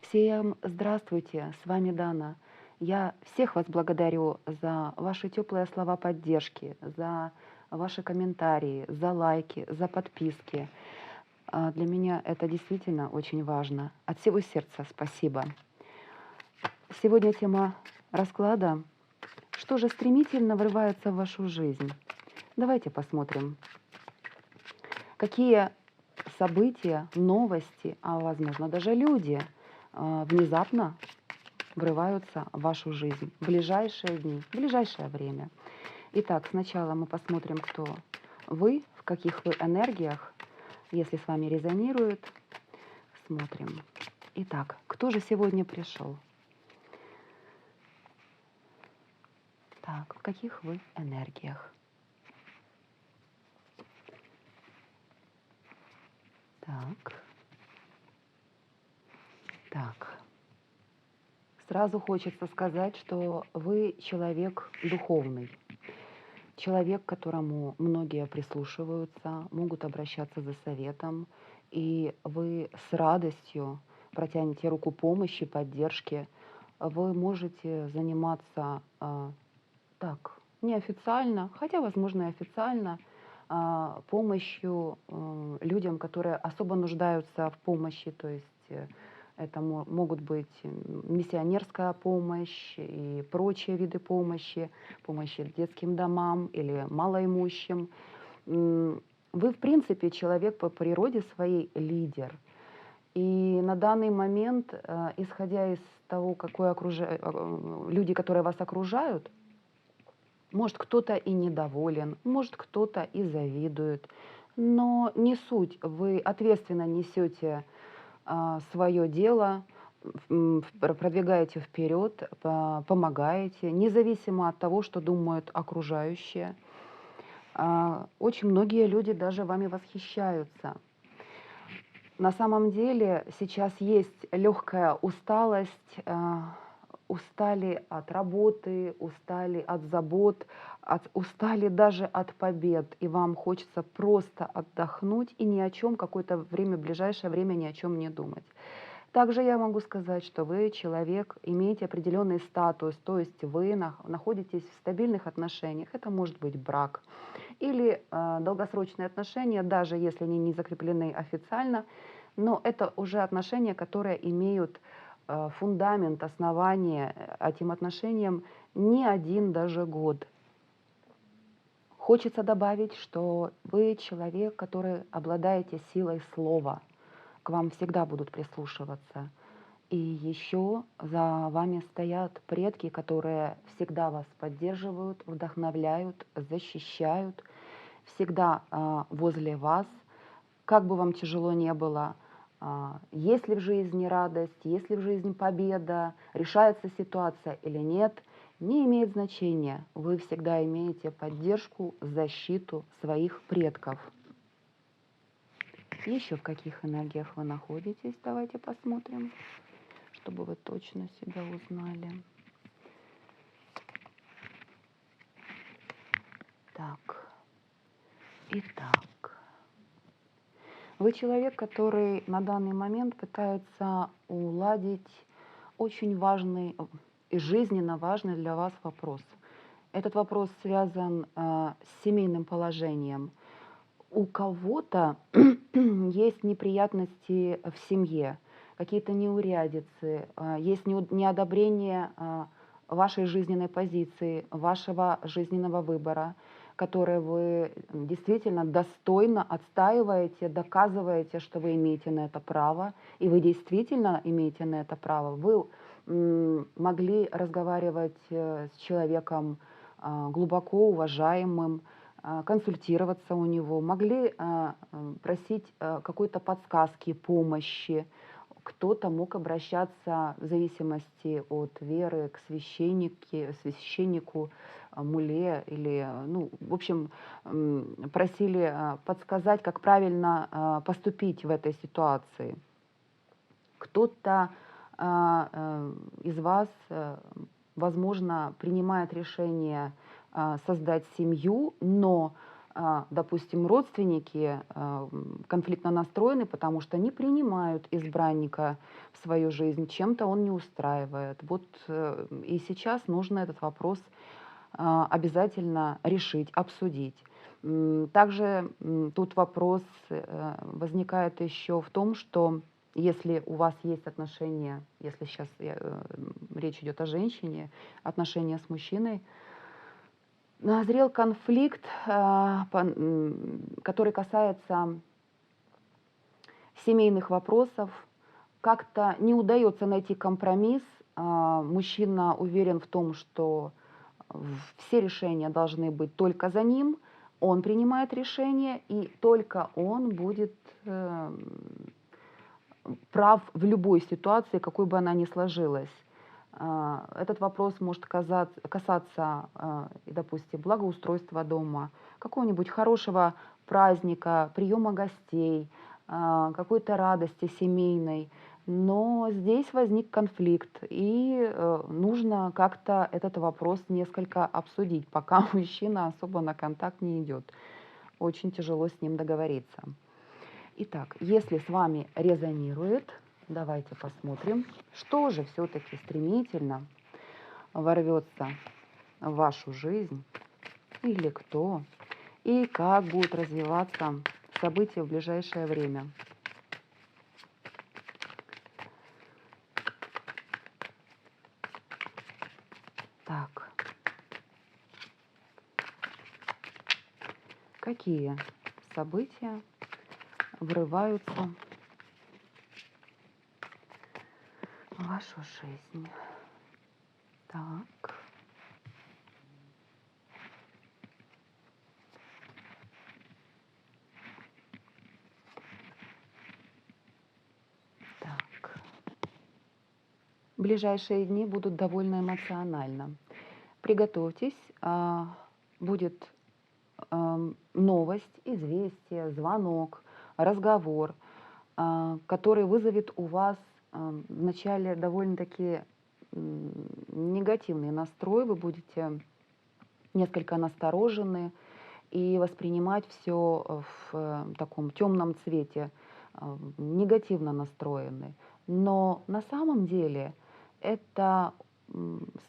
Всем здравствуйте, с вами Дана. Я всех вас благодарю за ваши теплые слова поддержки, за ваши комментарии, за лайки, за подписки. Для меня это действительно очень важно. От всего сердца спасибо. Сегодня тема расклада: что же стремительно врывается в вашу жизнь? Давайте посмотрим, какие события, новости, а возможно даже люди внезапно врываются в вашу жизнь в ближайшие дни, в ближайшее время. Итак, сначала мы посмотрим, кто вы, в каких вы энергиях. Если с вами резонирует, смотрим. Итак, кто же сегодня пришел? Так, в каких вы энергиях? Так. Так. Сразу хочется сказать, что вы человек духовный. Человек, к которому многие прислушиваются, могут обращаться за советом, и вы с радостью протянете руку помощи, поддержки. Вы можете заниматься так, неофициально, хотя, возможно, и официально, помощью людям, которые особо нуждаются в помощи, то есть это могут быть миссионерская помощь и прочие виды помощи, помощи детским домам или малоимущим. Вы, в принципе, человек по природе своей лидер. И на данный момент, исходя из того, люди, которые вас окружают, может, кто-то и недоволен, может, кто-то и завидует, но не суть. Вы ответственно несете свое дело, продвигаете вперед, помогаете, независимо от того, что думают окружающие. Очень многие люди даже вами восхищаются. На самом деле сейчас есть легкая усталость, устали от работы, устали от забот, устали даже от побед, и вам хочется просто отдохнуть и ни о чем какое-то время, в ближайшее время ни о чем не думать. Также я могу сказать, что вы человек, имеете определенный статус, то есть вы находитесь в стабильных отношениях. Это может быть брак или долгосрочные отношения, даже если они не закреплены официально, но это уже отношения, которые имеют фундамент, основание этим отношениям не один даже год. Хочется добавить, что вы человек, который обладаете силой слова, к вам всегда будут прислушиваться. И еще за вами стоят предки, которые всегда вас поддерживают, вдохновляют, защищают, всегда возле вас. Как бы вам тяжело не было, есть ли в жизни радость, есть ли в жизни победа, решается ситуация или нет, не имеет значения. Вы всегда имеете поддержку, защиту своих предков. Еще в каких энергиях вы находитесь, давайте посмотрим, чтобы вы точно себя узнали. Так, итак. Вы человек, который на данный момент пытается уладить очень важный и жизненно важный для вас вопрос. Этот вопрос связан с семейным положением. У кого-то есть неприятности в семье, какие-то неурядицы, есть неодобрение вашей жизненной позиции, вашего жизненного выбора, которые вы действительно достойно отстаиваете, доказываете, что вы имеете на это право, и вы действительно имеете на это право. Вы могли разговаривать с человеком глубоко уважаемым, консультироваться у него, могли просить какой-то подсказки, помощи. Кто-то мог обращаться в зависимости от веры к священнику, муле или, ну, в общем, просили подсказать, как правильно поступить в этой ситуации. Кто-то из вас, возможно, принимает решение создать семью, но допустим, родственники конфликтно настроены, потому что не принимают избранника в свою жизнь, чем-то он не устраивает. Вот и сейчас нужно этот вопрос обязательно решить, обсудить. Также тут вопрос возникает еще в том, что если у вас есть отношения, если сейчас речь идет о женщине, отношения с мужчиной, назрел конфликт, который касается семейных вопросов. Как-то не удается найти компромисс. Мужчина уверен в том, что все решения должны быть только за ним. Он принимает решение, и только он будет прав в любой ситуации, какой бы она ни сложилась. Этот вопрос может касаться, допустим, благоустройства дома, какого-нибудь хорошего праздника, приема гостей, какой-то радости семейной. Но здесь возник конфликт, и нужно как-то этот вопрос несколько обсудить, пока мужчина особо на контакт не идет. Очень тяжело с ним договориться. Итак, если с вами резонирует, давайте посмотрим, что же все-таки стремительно ворвется в вашу жизнь, или кто, и как будут развиваться события в ближайшее время. Так, какие события врываются в вашу жизнь? Так. Так. Ближайшие дни будут довольно эмоционально. Приготовьтесь, будет новость, известие, звонок, разговор, который вызовет у вас вначале довольно-таки негативный настрой, вы будете несколько насторожены и воспринимать все в таком темном цвете, негативно настроены. Но на самом деле это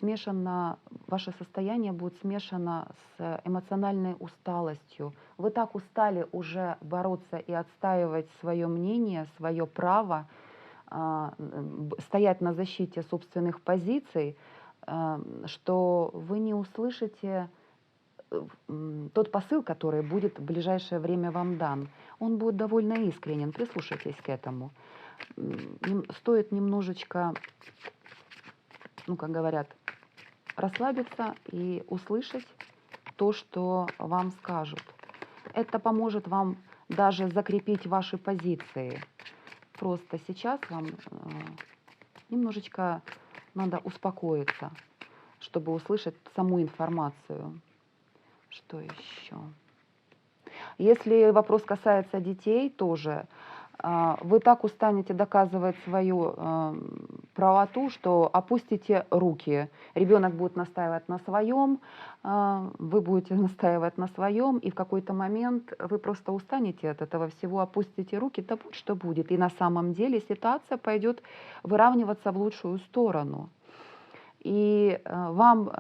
смешано, ваше состояние будет смешано с эмоциональной усталостью. Вы так устали уже бороться и отстаивать свое мнение, свое право, стоять на защите собственных позиций, что вы не услышите тот посыл, который будет в ближайшее время вам дан. Он будет довольно искренен, прислушайтесь к этому. Стоит немножечко, ну, как говорят, расслабиться и услышать то, что вам скажут. Это поможет вам даже закрепить ваши позиции. Просто сейчас вам немножечко надо успокоиться, чтобы услышать саму информацию. Что еще? Если вопрос касается детей, тоже вы так устанете доказывать свою правоту, что опустите руки. Ребенок будет настаивать на своем, вы будете настаивать на своем, и в какой-то момент вы просто устанете от этого всего, опустите руки, да будь что будет. И на самом деле ситуация пойдет выравниваться в лучшую сторону. И вам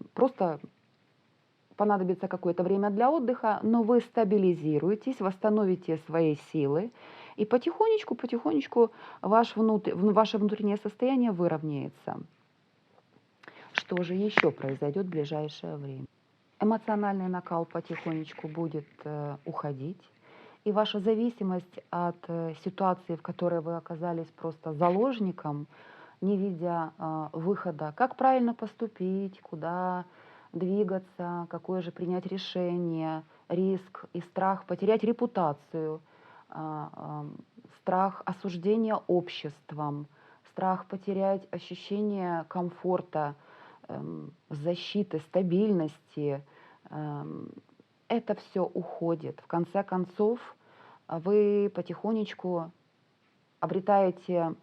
просто понадобится какое-то время для отдыха, но вы стабилизируетесь, восстановите свои силы, и потихонечку ваше внутреннее состояние выровняется. Что же еще произойдет в ближайшее время? Эмоциональный накал потихонечку будет уходить, и ваша зависимость от ситуации, в которой вы оказались просто заложником, не видя выхода, как правильно поступить, куда двигаться, какое же принять решение, риск и страх потерять репутацию, страх осуждения обществом, страх потерять ощущение комфорта, защиты, стабильности. Это все уходит. В конце концов, вы потихонечку обретаете,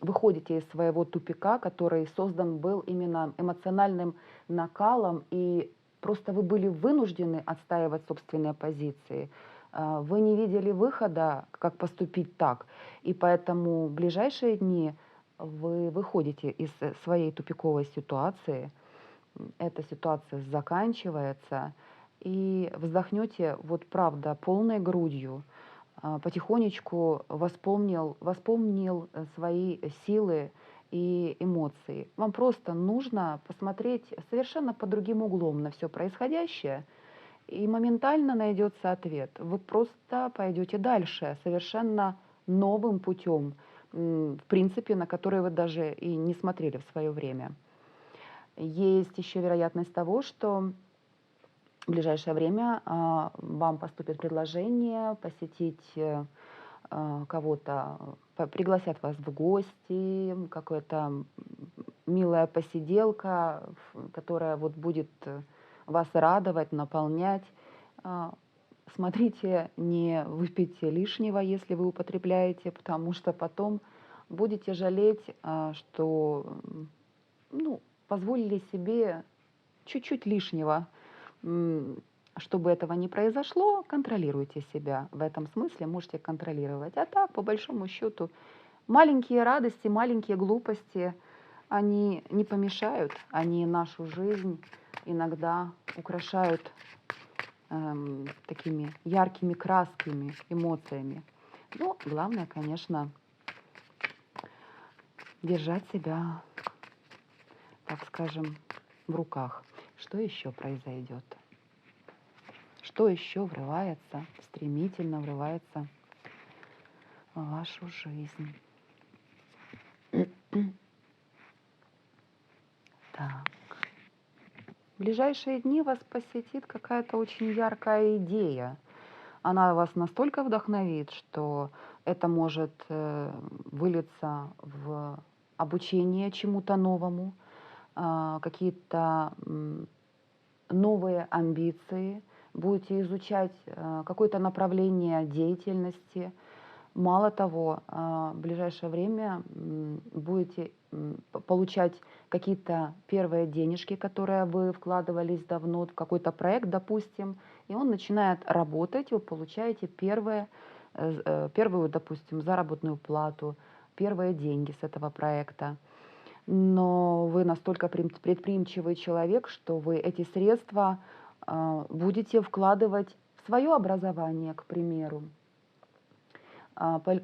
выходите из своего тупика, который создан был именно эмоциональным накалом и Просто вы были вынуждены отстаивать собственные позиции. Вы не видели выхода, как поступить так. И поэтому в ближайшие дни вы выходите из своей тупиковой ситуации, эта ситуация заканчивается, и вздохнете, вот правда, полной грудью, потихонечку воспомнил свои силы и эмоции. Вам просто нужно посмотреть совершенно под другим углом на все происходящее, и моментально найдется ответ. Вы просто пойдете дальше, совершенно новым путем, в принципе, на который вы даже и не смотрели в свое время. Есть еще вероятность того, что в ближайшее время вам поступит предложение посетить кого-то, пригласят вас в гости, какая-то милая посиделка, которая вот будет вас радовать, наполнять. А, Смотрите, не выпейте лишнего, если вы употребляете, потому что потом будете жалеть, что ну, позволили себе чуть-чуть лишнего. Чтобы этого не произошло, контролируйте себя. В этом смысле можете контролировать. А так, по большому счету, маленькие радости, маленькие глупости, они не помешают, они нашу жизнь иногда украшают такими яркими красками, эмоциями. Но главное, конечно, держать себя, так скажем, в руках. Что еще произойдет? Что еще врывается, стремительно врывается в вашу жизнь? Так. В ближайшие дни вас посетит какая-то очень яркая идея. Она вас настолько вдохновит, что это может вылиться в обучение чему-то новому, какие-то новые амбиции, будете изучать какое-то направление деятельности. Мало того, в ближайшее время будете получать какие-то первые денежки, которые вы вкладывались давно в какой-то проект, допустим, и он начинает работать, вы получаете первую, допустим, заработную плату, первые деньги с этого проекта. Но вы настолько предприимчивый человек, что вы эти средства будете вкладывать в свое образование, к примеру.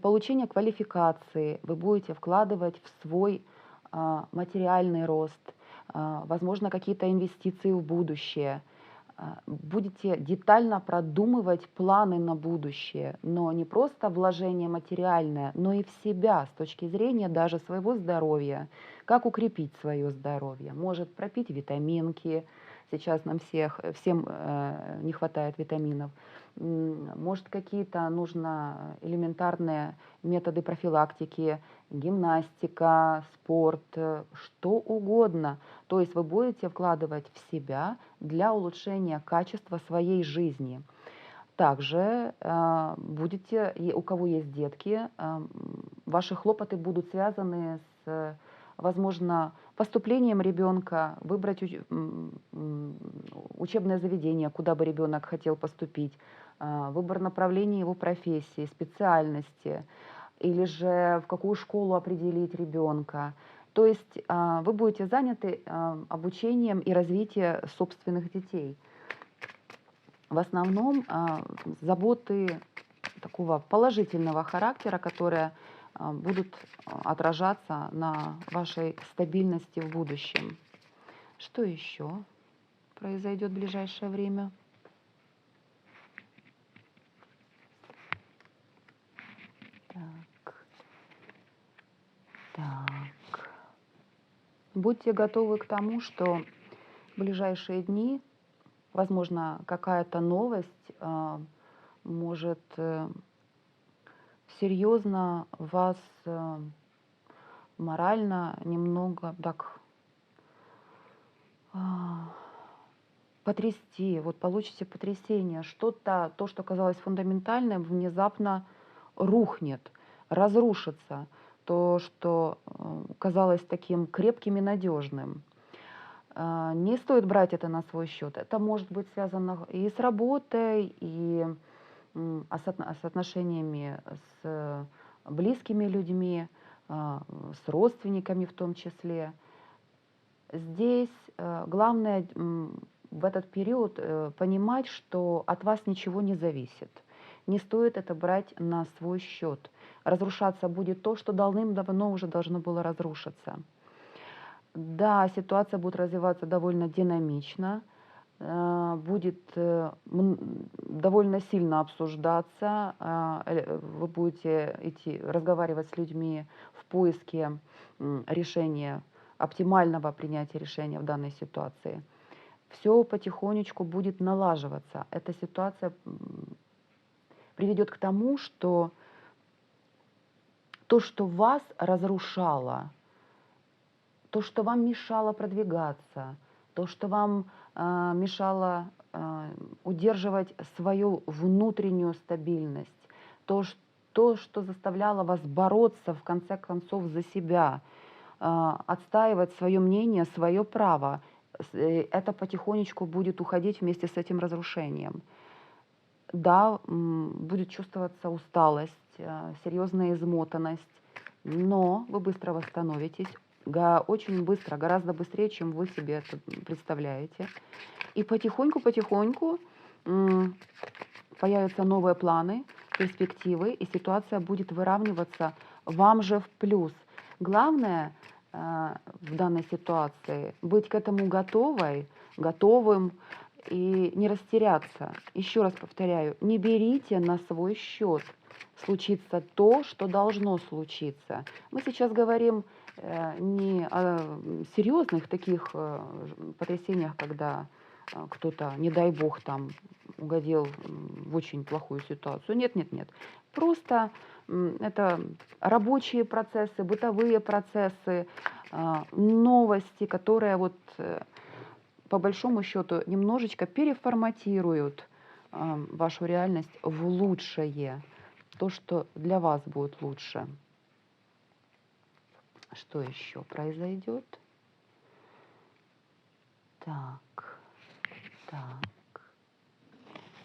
Получение квалификации вы будете вкладывать в свой материальный рост, возможно, какие-то инвестиции в будущее. Будете детально продумывать планы на будущее, но не просто вложение материальное, но и в себя с точки зрения даже своего здоровья. Как укрепить свое здоровье? Может пропить витаминки, сейчас нам всем не хватает витаминов. Может, какие-то нужно элементарные методы профилактики, гимнастика, спорт, что угодно. То есть вы будете вкладывать в себя для улучшения качества своей жизни. Также будете, у кого есть детки, ваши хлопоты будут связаны с, возможно, поступлением ребенка, выбрать учебное заведение, куда бы ребенок хотел поступить, выбор направления его профессии, специальности, или же в какую школу определить ребенка. То есть вы будете заняты обучением и развитием собственных детей. В основном заботы такого положительного характера, которые будут отражаться на вашей стабильности в будущем. Что еще произойдет в ближайшее время? Так. Будьте готовы к тому, что в ближайшие дни, возможно, какая-то новость может серьезно вас морально немного так потрясти. Вот получите потрясение. Что-то, то, что казалось фундаментальным, внезапно рухнет, разрушится. То, что казалось таким крепким и надежным. Не стоит брать это на свой счет. Это может быть связано и с работой, и с отношениями с близкими людьми, с родственниками в том числе. Здесь главное в этот период понимать, что от вас ничего не зависит. Не стоит это брать на свой счет. Разрушаться будет то, что давным-давно уже должно было разрушиться. Да, ситуация будет развиваться довольно динамично, будет довольно сильно обсуждаться. Вы будете разговаривать с людьми в поиске решения, оптимального принятия решения в данной ситуации. Все потихонечку будет налаживаться. Эта ситуация приведет к тому, что то, что вас разрушало, то, что вам мешало продвигаться, то, что вам мешало удерживать свою внутреннюю стабильность, то, что заставляло вас бороться в конце концов за себя, отстаивать свое мнение, свое право, это потихонечку будет уходить вместе с этим разрушением. Да, будет чувствоваться усталость, серьезная измотанность, но вы быстро восстановитесь, очень быстро, гораздо быстрее, чем вы себе это представляете. И потихоньку появятся новые планы, перспективы, и ситуация будет выравниваться вам же в плюс. Главное в данной ситуации быть к этому готовым и не растеряться. Еще раз повторяю, не берите на свой счет. Случится то, что должно случиться. Мы сейчас говорим не о серьезных таких потрясениях, когда кто-то, не дай бог, там угодил в очень плохую ситуацию. Нет, нет, нет. Просто это рабочие процессы, бытовые процессы, новости, которые вот по большому счету немножечко переформатируют вашу реальность в лучшее, то, что для вас будет лучше. Что еще произойдет? Так.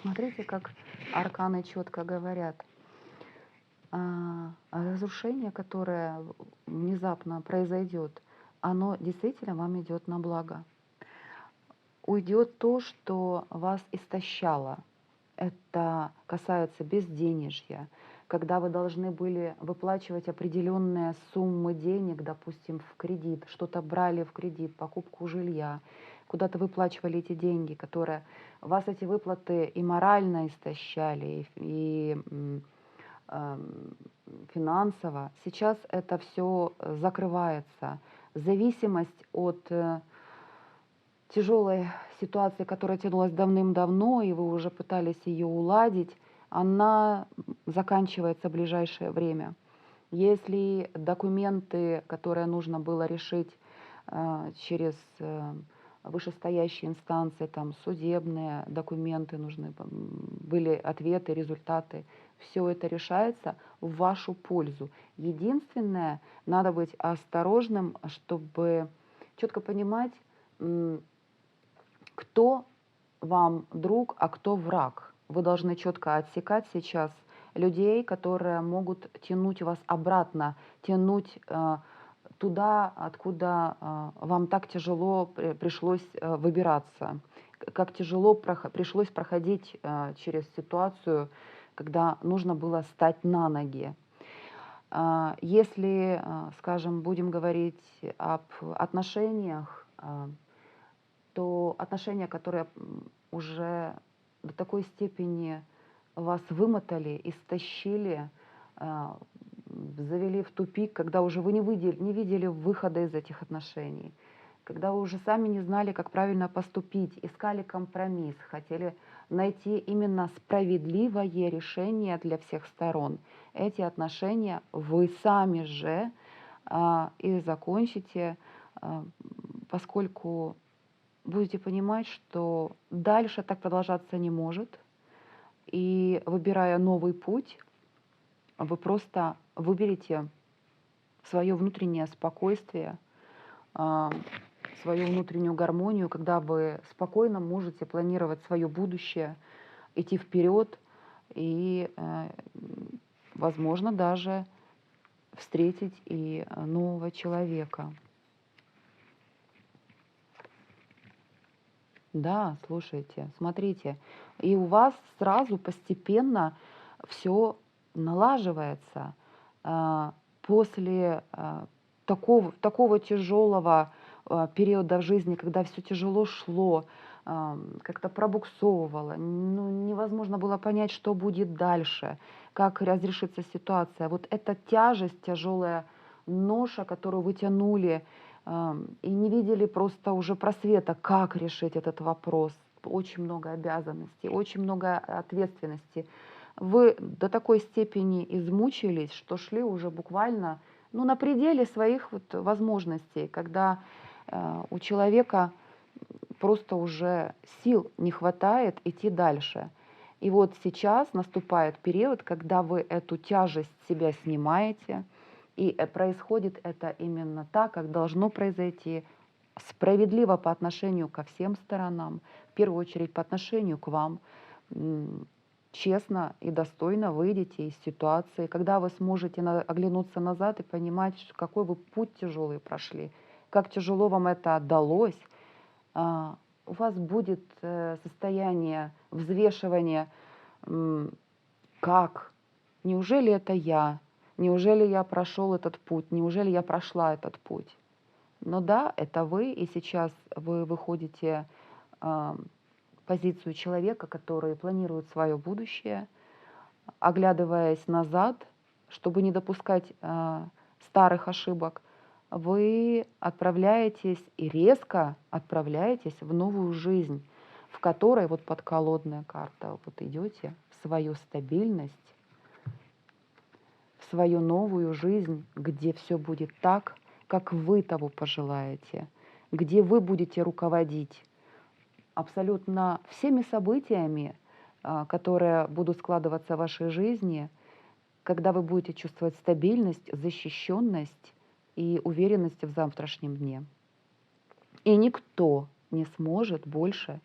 Смотрите, как арканы четко говорят. Разрушение, которое внезапно произойдет, оно действительно вам идет на благо. Уйдет то, что вас истощало. Это касается безденежья, когда вы должны были выплачивать определенные суммы денег, допустим, в кредит, что-то брали в кредит, покупку жилья, куда-то выплачивали эти деньги, которые вас эти выплаты и морально истощали, и финансово. Сейчас это все закрывается. Зависимость от тяжелой ситуации, которая тянулась давным-давно, и вы уже пытались ее уладить, она заканчивается в ближайшее время. Если документы, которые нужно было решить через вышестоящие инстанции, там судебные документы нужны, были ответы, результаты, все это решается в вашу пользу. Единственное, надо быть осторожным, чтобы четко понимать, кто вам друг, а кто враг. Вы должны четко отсекать сейчас людей, которые могут тянуть вас обратно, тянуть туда, откуда вам так тяжело пришлось выбираться, как тяжело пришлось проходить через ситуацию, когда нужно было встать на ноги. Если, скажем, будем говорить об отношениях, то отношения, которые уже до такой степени вас вымотали, истощили, завели в тупик, когда уже вы не видели выхода из этих отношений, когда вы уже сами не знали, как правильно поступить, искали компромисс, хотели найти именно справедливое решение для всех сторон. Эти отношения вы сами же и закончите, поскольку будете понимать, что дальше так продолжаться не может, и выбирая новый путь, вы просто выберете свое внутреннее спокойствие, свою внутреннюю гармонию, когда вы спокойно можете планировать свое будущее, идти вперед и, возможно, даже встретить и нового человека. Да, слушайте, смотрите, и у вас сразу постепенно все налаживается. После такого тяжелого периода в жизни, когда все тяжело шло, как-то пробуксовывало, ну, невозможно было понять, что будет дальше, как разрешится ситуация. Вот эта тяжесть, тяжелая ноша, которую вы тянули, и не видели просто уже просвета, как решить этот вопрос. Очень много обязанностей, очень много ответственности. Вы до такой степени измучились, что шли уже буквально, ну, на пределе своих вот возможностей, когда у человека просто уже сил не хватает идти дальше. И вот сейчас наступает период, когда вы эту тяжесть с себя снимаете, и происходит это именно так, как должно произойти, справедливо по отношению ко всем сторонам, в первую очередь по отношению к вам. Честно и достойно выйдете из ситуации, когда вы сможете оглянуться назад и понимать, какой вы путь тяжелый прошли, как тяжело вам это отдалось. У вас будет состояние взвешивания, как, неужели это я, неужели я прошел этот путь, неужели я прошла этот путь. Но да, это вы, и сейчас вы выходите в позицию человека, который планирует свое будущее, оглядываясь назад, чтобы не допускать старых ошибок, вы отправляетесь и резко отправляетесь в новую жизнь, в которой вот подколодная карта, вот идете в свою стабильность, в свою новую жизнь, где все будет так, как вы того пожелаете, где вы будете руководить абсолютно всеми событиями, которые будут складываться в вашей жизни, когда вы будете чувствовать стабильность, защищенность и уверенность в завтрашнем дне. И никто не сможет больше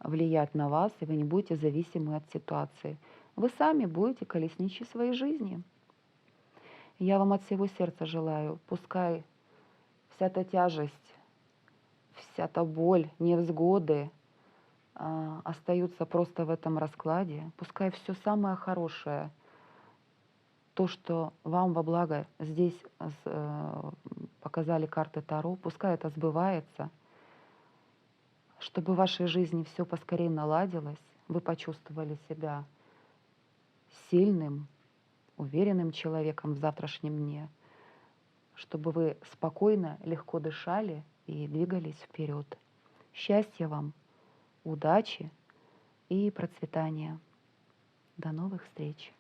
влиять на вас, и вы не будете зависимы от ситуации. Вы сами будете колесничей своей жизни. Я вам от всего сердца желаю, пускай вся эта тяжесть, вся та боль, невзгоды остаются просто в этом раскладе. Пускай все самое хорошее, то, что вам во благо здесь показали карты Таро, пускай это сбывается, чтобы в вашей жизни все поскорее наладилось, вы почувствовали себя сильным, уверенным человеком в завтрашнем дне, чтобы вы спокойно, легко дышали и двигались вперед. Счастья вам, удачи и процветания. До новых встреч!